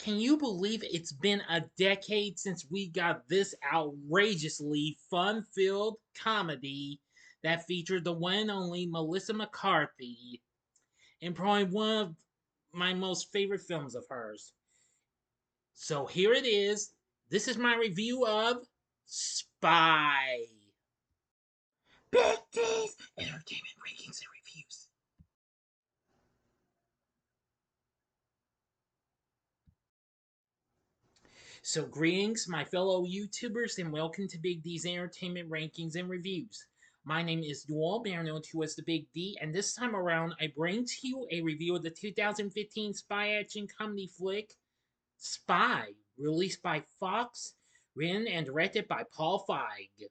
Can you believe it's been a decade since we got this outrageously fun-filled comedy that featured the one and only Melissa McCarthy in probably one of my most favorite films of hers? So here it is. This is my review of Spy. Big D's Entertainment Rankings and Reviews. So, greetings, my fellow YouTubers, and welcome to Big D's Entertainment Rankings and Reviews. My name is Dual, better known to as the Big D, and this time around, I bring to you a review of the 2015 spy action comedy flick, Spy, released by Fox, written and directed by Paul Feig.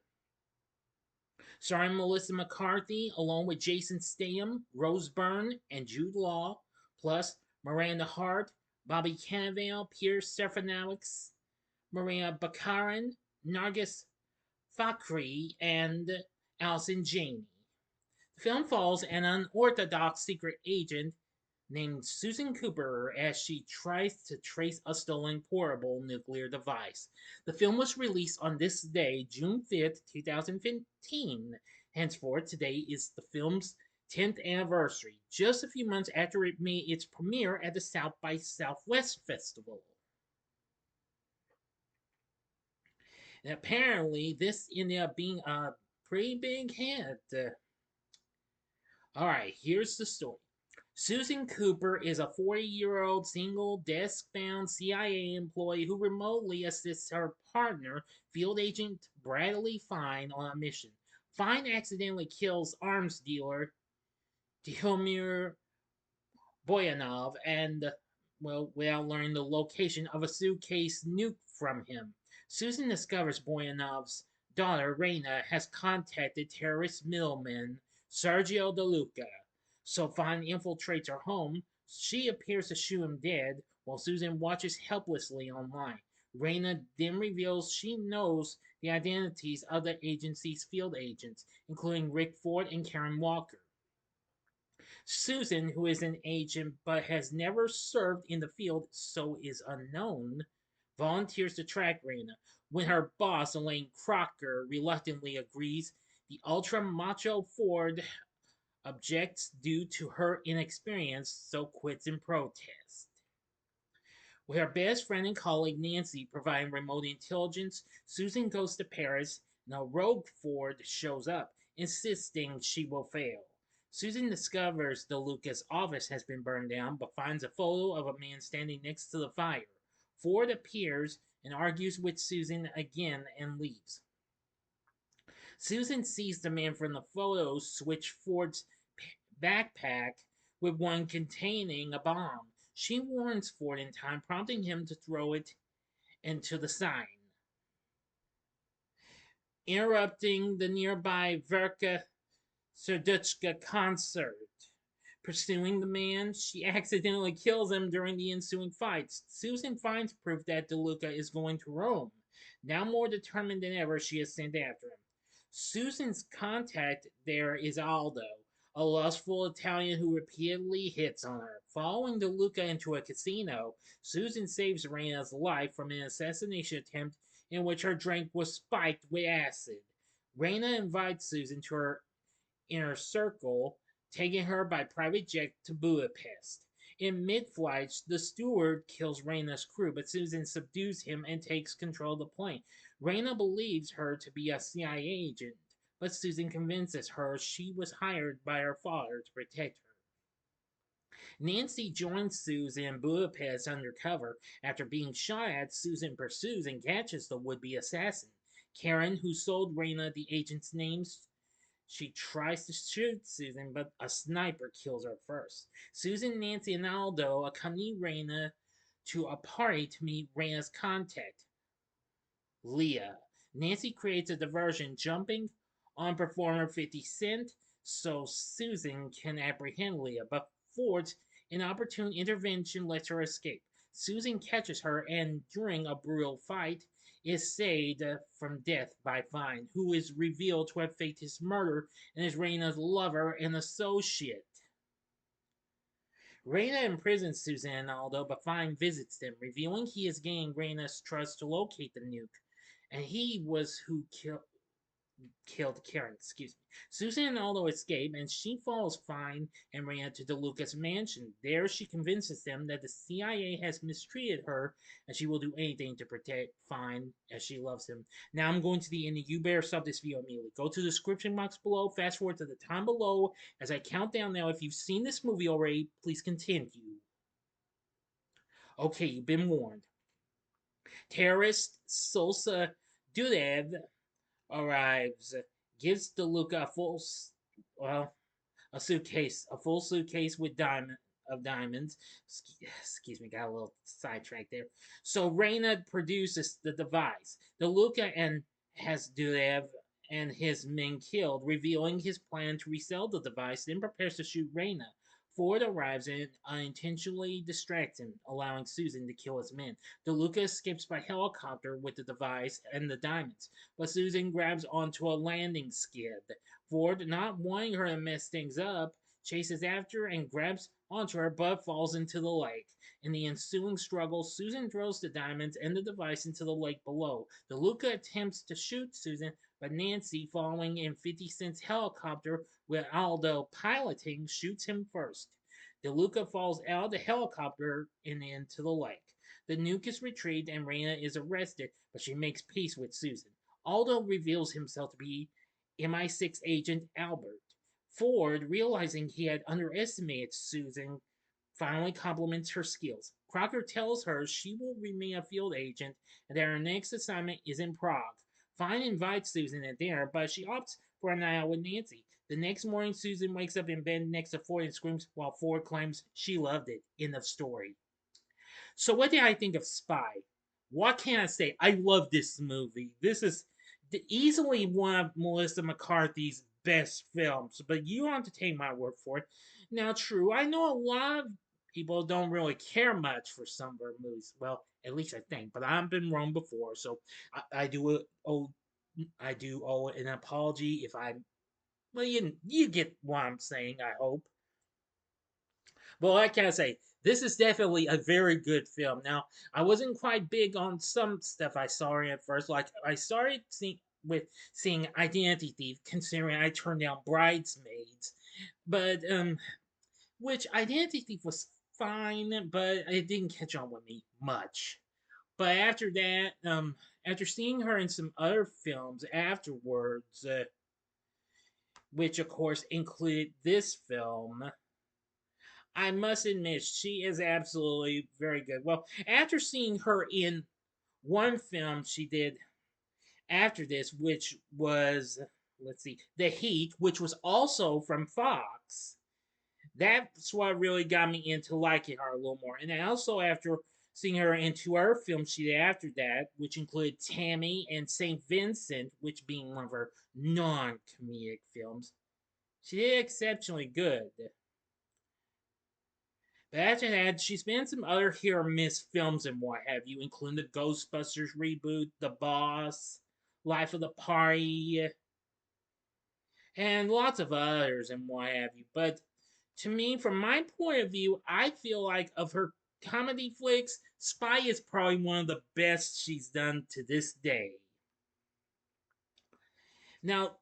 Starring Melissa McCarthy, along with Jason Statham, Rose Byrne, and Jude Law, plus Miranda Hart, Bobby Cannavale, Serafinowicz, Morena, Baccarin, Nargis, Fakhri, and Allison, Janney. The film follows an unorthodox secret agent named Susan Cooper as she tries to trace a stolen portable nuclear device. The film was released on this day, June 5th, 2015. Henceforth, today is the film's 10th anniversary, just a few months after it made its premiere at the South by Southwest Festival. And apparently, this ended up being a pretty big hit. Alright, here's the story. Susan Cooper is a 40-year-old single desk-bound CIA employee who remotely assists her partner, field agent Bradley Fine, on a mission. Fine accidentally kills arms dealer Tihomir Boyanov and, well, without learning the location of a suitcase nuke from him. Susan discovers Boyanov's daughter, Reina, has contacted terrorist middleman Sergio De Luca. So Fine infiltrates her home. She appears to shoot him dead, while Susan watches helplessly online. Reina then reveals she knows the identities of the agency's field agents, including Rick Ford and Karen Walker. Susan, who is an agent but has never served in the field, so is unknown, volunteers to track Reina. When her boss, Elaine Crocker, reluctantly agrees, the ultra macho Ford objects due to her inexperience, so quits in protest. With her best friend and colleague Nancy providing remote intelligence, Susan goes to Paris and a rogue Ford shows up, insisting she will fail. Susan discovers De Luca's office has been burned down, but finds a photo of a man standing next to the fire. Ford appears and argues with Susan again and leaves. Susan sees the man from the photo switch Ford's backpack with one containing a bomb. She warns Ford in time, prompting him to throw it into the sign, interrupting the nearby Verka Serduchka concert. Pursuing the man, she accidentally kills him during the ensuing fights. Susan finds proof that De Luca is going to Rome. Now more determined than ever, she is sent after him. Susan's contact there is Aldo, a lustful Italian who repeatedly hits on her. Following De Luca into a casino, Susan saves Reina's life from an assassination attempt in which her drink was spiked with acid. Reina invites Susan to her inner circle, taking her by private jet to Budapest. In mid-flight, the steward kills Reina's crew, but Susan subdues him and takes control of the plane. Reina believes her to be a CIA agent, but Susan convinces her she was hired by her father to protect her. Nancy joins Susan in Budapest undercover. After being shot at, Susan pursues and catches the would-be assassin. Karen, who sold Reina the agent's names, she tries to shoot Susan, but a sniper kills her first. Susan, Nancy, and Aldo accompany Reina to a party to meet Reina's contact, Leah. Nancy creates a diversion, jumping on performer 50 Cent so Susan can apprehend Leah, but Ford's inopportune intervention lets her escape. Susan catches her and, during a brutal fight, is saved from death by Fine, who is revealed to have faked his murder and is Reina's lover and associate. Reyna imprisons Susan and Aldo, but Fine visits them, revealing he is gaining Reyna's trust to locate the nuke, and he was who killed Karen, excuse me. Susan and Aldo escape, and she follows Fine and Miranda to DeLuca's mansion. There, she convinces them that the CIA has mistreated her, and she will do anything to protect Fine as she loves him. Now I'm going to the end. You better stop this video immediately. Go to the description box below. Fast forward to the time below as I count down now. If you've seen this movie already, please continue. Okay, you've been warned. Terrorist Sosa Dudev arrives, gives DeLuca well, a full suitcase with diamonds. Excuse me, got a little sidetracked there. So Reyna produces the device. DeLuca and has Dudev and his men killed, revealing his plan to resell the device, then prepares to shoot Reyna. Ford arrives and unintentionally distracts him, allowing Susan to kill his men. DeLuca escapes by helicopter with the device and the diamonds, but Susan grabs onto a landing skid. Ford, not wanting her to mess things up, chases after her and grabs onto her but falls into the lake. In the ensuing struggle, Susan throws the diamonds and the device into the lake below. DeLuca attempts to shoot Susan, but Nancy, following in 50 Cent's helicopter with Aldo piloting, shoots him first. DeLuca falls out of the helicopter and into the lake. The nuke is retrieved and Reyna is arrested, but she makes peace with Susan. Aldo reveals himself to be MI6 agent Albert. Ford, realizing he had underestimated Susan, finally compliments her skills. Crocker tells her she will remain a field agent and that her next assignment is in Prague. Fine invites Susan at dinner, but she opts for a night out with Nancy. The next morning, Susan wakes up in bed next to Ford and screams while Ford claims she loved it. End of story. So, what did I think of Spy? What can I say? I love this movie. This is easily one of Melissa McCarthy's best films, but you don't have to take my word for it. Now, true, I know a lot of people don't really care much for some of her movies. Well, at least I think, but I've been wrong before, so I do owe an apology if I. Well, you get what I'm saying. I hope. But like I say, this is definitely a very good film. Now, I wasn't quite big on some stuff I saw in at first. Like I started seeing Identity Thief, considering I turned down Bridesmaids, but which Identity Thief was fine, but it didn't catch on with me much. But after that, after seeing her in some other films afterwards, which of course included this film, I must admit, she is absolutely very good. Well, after seeing her in one film she did after this, which was, let's see, The Heat, which was also from Fox, that's what really got me into liking her a little more. And then also after seeing her in two other films she did after that, which included Tammy and St. Vincent, which being one of her non comedic films, she did exceptionally good. But after that, she's been in some other hit or miss films and what have you, including the Ghostbusters reboot, The Boss, Life of the Party, and lots of others and what have you. But to me, from my point of view, I feel like of her comedy flicks, Spy is probably one of the best she's done to this day. Now,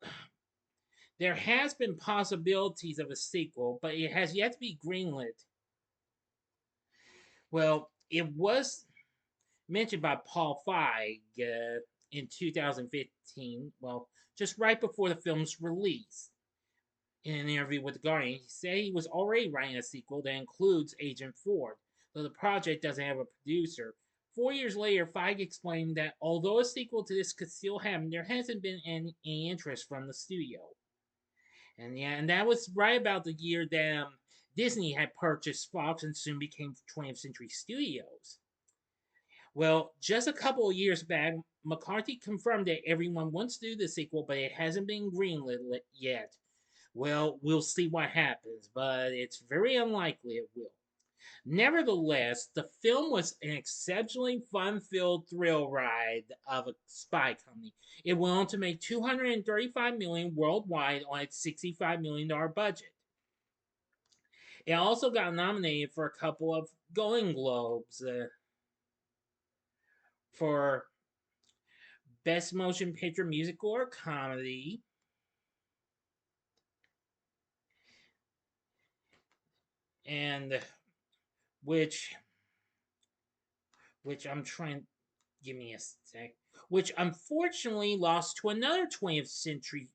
there has been possibilities of a sequel, but it has yet to be greenlit. Well, it was mentioned by Paul Feig in 2015, well, just right before the film's release. In an interview with The Guardian, he said he was already writing a sequel that includes Agent Ford, though the project doesn't have a producer. 4 years later, Feig explained that although a sequel to this could still happen, there hasn't been any interest from the studio. And yeah, and that was right about the year that Disney had purchased Fox and soon became 20th Century Studios. Well, just a couple of years back, McCarthy confirmed that everyone wants to do the sequel, but it hasn't been greenlit yet. Well, we'll see what happens, but it's very unlikely it will. Nevertheless, the film was an exceptionally fun-filled thrill ride of a spy comedy. It went on to make $235 million worldwide on its $65 million budget. It also got nominated for a couple of Golden Globes for Best Motion Picture Musical or Comedy, and which which I'm trying. Give me a sec. Which unfortunately lost to another 20th Century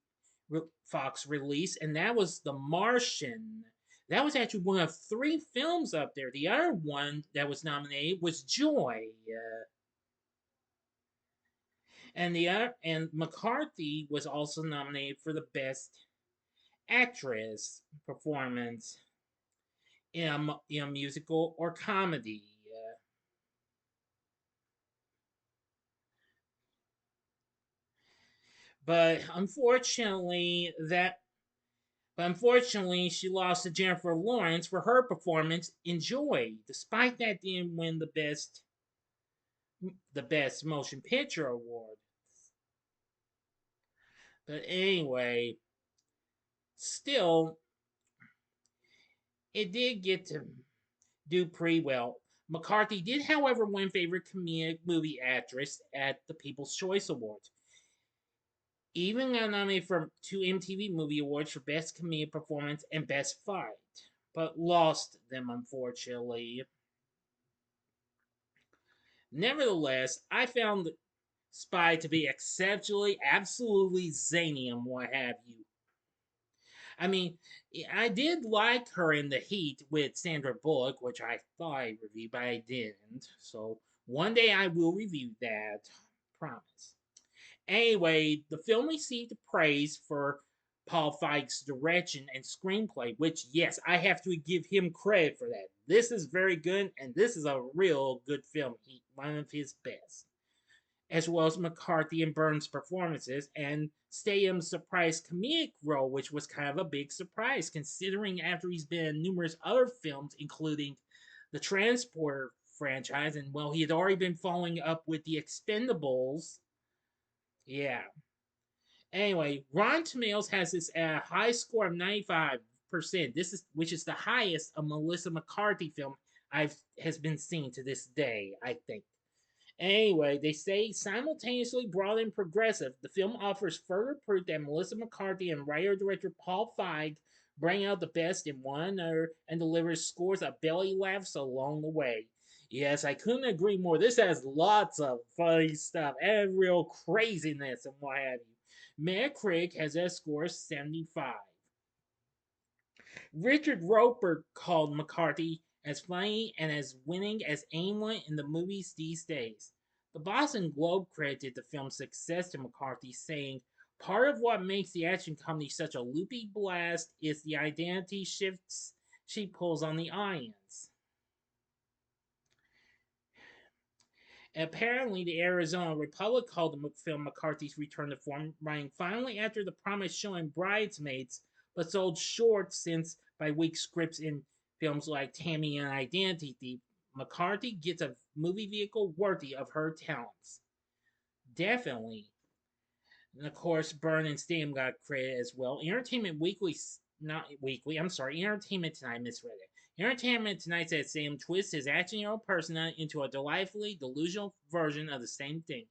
Fox release, and that was The Martian. That was actually one of three films up there. The other one that was nominated was Joy, and McCarthy was also nominated for the Best Actress performance in a musical or comedy. But unfortunately, she lost to Jennifer Lawrence for her performance in Joy. Despite that, didn't win the best motion picture award. But anyway, still, it did get to do pretty well. McCarthy did, however, win favorite comedic movie actress at the People's Choice Awards. Even got nominated for two MTV Movie Awards for Best Comedic Performance and Best Fight, but lost them unfortunately. Nevertheless, I found Spy to be exceptionally, absolutely zany and what have you. I mean, I did like her in The Heat with Sandra Bullock, which I thought I reviewed, but I didn't. So one day I will review that. Promise. Anyway, the film received praise for Paul Feige's direction and screenplay, which, yes, I have to give him credit for that. This is very good, and this is a real good film. One of his best, as well as McCarthy and Byrne's performances, and Statham's surprise comedic role, which was kind of a big surprise considering after he's been in numerous other films, including the Transporter franchise, and well, he had already been following up with The Expendables. Yeah. Anyway, Rotten Tomatoes has this at a high score of 95%. Which is the highest a Melissa McCarthy film I've has been seen to this day, I think. Anyway, they say simultaneously broad and progressive, the film offers further proof that Melissa McCarthy and writer director Paul Feig bring out the best in one another and delivers scores of belly laughs along the way. Yes, I couldn't agree more. This has lots of funny stuff and real craziness and what have you. Metacritic has that score 75. Richard Roper called McCarthy as funny and as winning as anyone in the movies these days. The Boston Globe credited the film's success to McCarthy, saying, "Part of what makes the action comedy such a loopy blast is the identity shifts she pulls on the audience." Apparently, the Arizona Republic called the film McCarthy's return to form, writing finally after the promise showing Bridesmaids, but sold short since by weak scripts in films like Tammy and Identity Thief. McCarthy gets a movie vehicle worthy of her talents. Definitely. And of course, Byrne and Statham got credit as well. Entertainment Weekly, not Weekly, I'm sorry, Entertainment Tonight misread it. Entertainment Tonight said Sam twists his action hero persona into a delightfully delusional version of the same thing.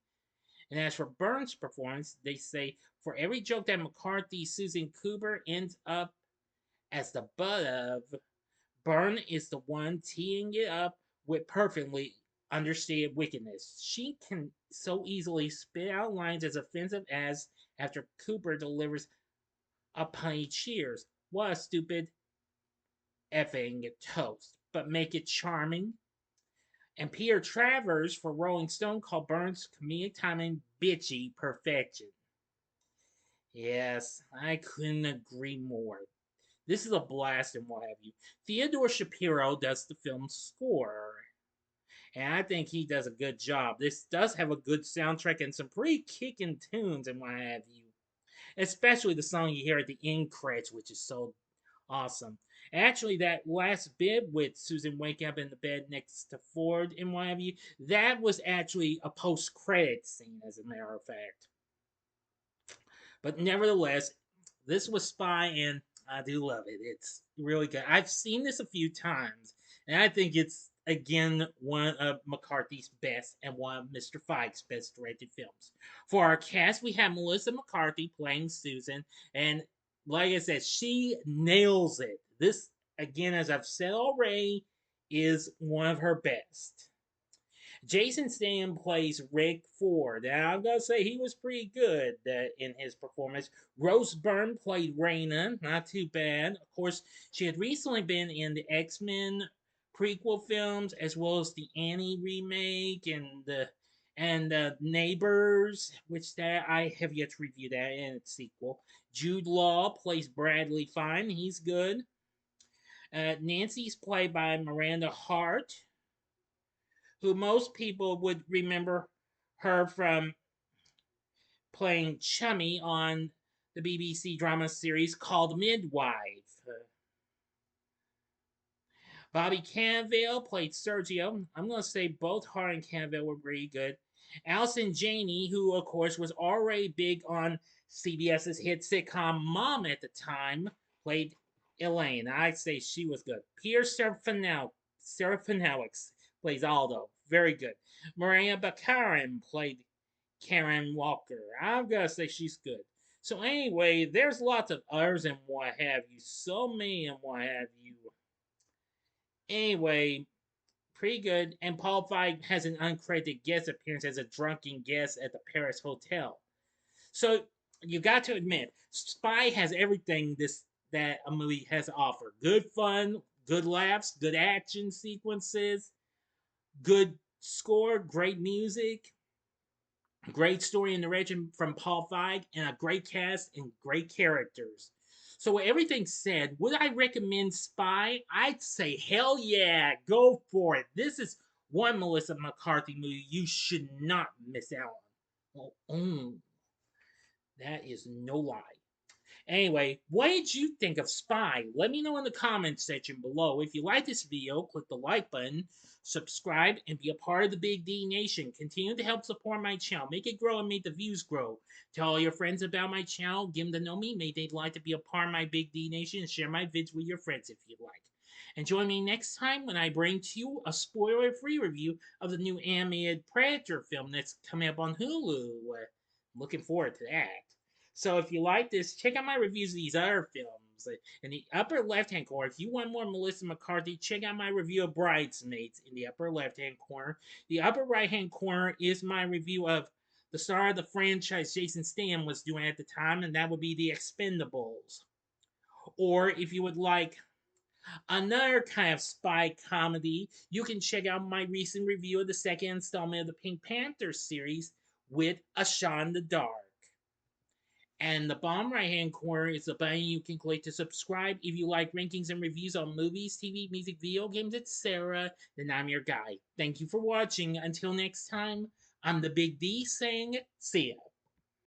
And as for Byrne's performance, they say for every joke that McCarthy Susan Cooper ends up as the butt of, Byrne is the one teeing it up with perfectly understated wickedness. She can so easily spit out lines as offensive as after Cooper delivers a punny cheers. What a stupid effing toast. But make it charming. And Peter Travers for Rolling Stone called Byrne's comedic timing bitchy perfection. Yes, I couldn't agree more. This is a blast and what have you. Theodore Shapiro does the film's score, and I think he does a good job. This does have a good soundtrack and some pretty kicking tunes and what have you. Especially the song you hear at the end credits, which is so awesome. Actually, that last bit with Susan waking up in the bed next to Ford and what have you, that was actually a post-credit scene, as a matter of fact. But nevertheless, this was Spy, and I do love it. It's really good. I've seen this a few times, and I think it's again one of McCarthy's best and one of Mr. Fike's best directed films. For our cast, we have Melissa McCarthy playing Susan, and like I said, she nails it. This again, as I've said already, is one of her best. Jason Statham plays Rick Ford, and I'm gonna say he was pretty good in his performance. Rose Byrne played Morena, not too bad. Of course, she had recently been in the X-Men prequel films as well as the Annie remake and Neighbors, which that I have yet to review that in its sequel. Jude Law plays Bradley Fine, he's good. Nancy's played by Miranda Hart, who most people would remember her from playing Chummy on the BBC drama series called Midwife. Bobby Cannavale played Sergio. I'm going to say both Hart and Cannavale were pretty good. Allison Janney, who of course was already big on CBS's hit sitcom Mom at the time, played Elaine. I'd say she was good. Peter Serafinowicz plays Aldo. Very good. Maria Baccarin played Karen Walker. I'm gonna say she's good. So anyway, there's lots of others and what have you. So many and what have you. Anyway, pretty good. And Paul Feig has an uncredited guest appearance as a drunken guest at the Paris Hotel. So you got to admit, Spy has everything this that a movie has to offer. Good fun, good laughs, good action sequences, good score, great music, great story and direction from Paul Feig, and a great cast and great characters. So with everything said, would I recommend Spy? I'd say hell yeah, go for it. This is one Melissa McCarthy movie you should not miss out on. That is no lie. Anyway, what did you think of Spy? Let me know in the comments section below. If you like this video, click the like button, subscribe, and be a part of the Big D Nation. Continue to help support my channel. Make it grow and make the views grow. Tell all your friends about my channel. Give them to know me. Maybe they'd like to be a part of my Big D Nation and share my vids with your friends if you'd like. And join me next time when I bring to you a spoiler-free review of the new animated Predator film that's coming up on Hulu. Looking forward to that. So if you like this, check out my reviews of these other films. In the upper left-hand corner, if you want more Melissa McCarthy, check out my review of Bridesmaids in the upper left-hand corner. The upper right-hand corner is my review of the star of the franchise Jason Statham was doing at the time, and that would be The Expendables. Or if you would like another kind of spy comedy, you can check out my recent review of the second installment of the Pink Panther series with A Shot in the Dark. And the bottom right hand corner is the button you can click to subscribe if you like rankings and reviews on movies, TV, music, video games, etc. Then I'm your guy. Thank you for watching. Until next time, I'm the Big D saying, see ya.